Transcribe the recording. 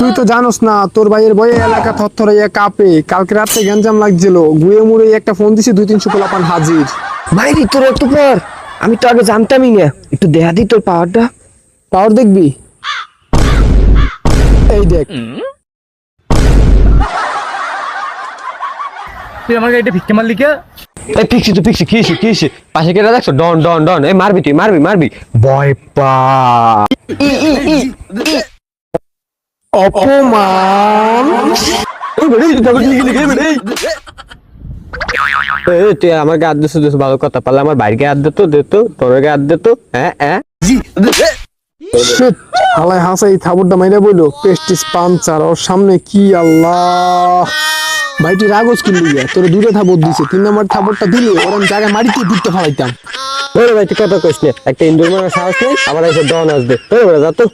তুই তো জানোস না, তোর ভাইয়ের বয়ে এলাকা থরথরাইয়া কাঁপে। কালকে রাতে গ্যাঞ্জাম লাগছিল, গুয়ে মুড়ে একটা ফোন দিছি, 2-300 পোলাপান হাজির। মাইরি তোর একটু পর, আমি তো আগে জানতামই না। একটু দেখা দি তোর পাওয়ারটা। পাওয়ার দেখবি? এই দেখ। তুই আমার গাড়িটা ভিক্ষে মারলি কে? এই পিক্সি তো পিক্সি, কি পাশে কেটে দেখছো? ডন ডন ডন, এই মারবি তুই, মারবি ভয় পা। অপমান। তুই আমাকে হাত দিস, ভালো কথা। পারলে আমার বাইরকে হাত দিত, তোর হাত দিত। হ্যাঁ শিট, হালাই হাসাই থাবুরটা মাইরা বইলো পেস্টিস পাঞ্চার ওর সামনে। কি আল্লাহ! ভাই তুই রাগস কি লিগা? তোর দূরে থাবর দিছে, 3 নম্বর থাবরটা দিলে ওর আমি জায়গায় মারিতে পিটতে ফালাইতাম। ওরে ভাই তুই কথা কইস না, একটা ইন্দুর মারার সাহস নেই, আমার এসে ডন আসবে। ওরে যা তো।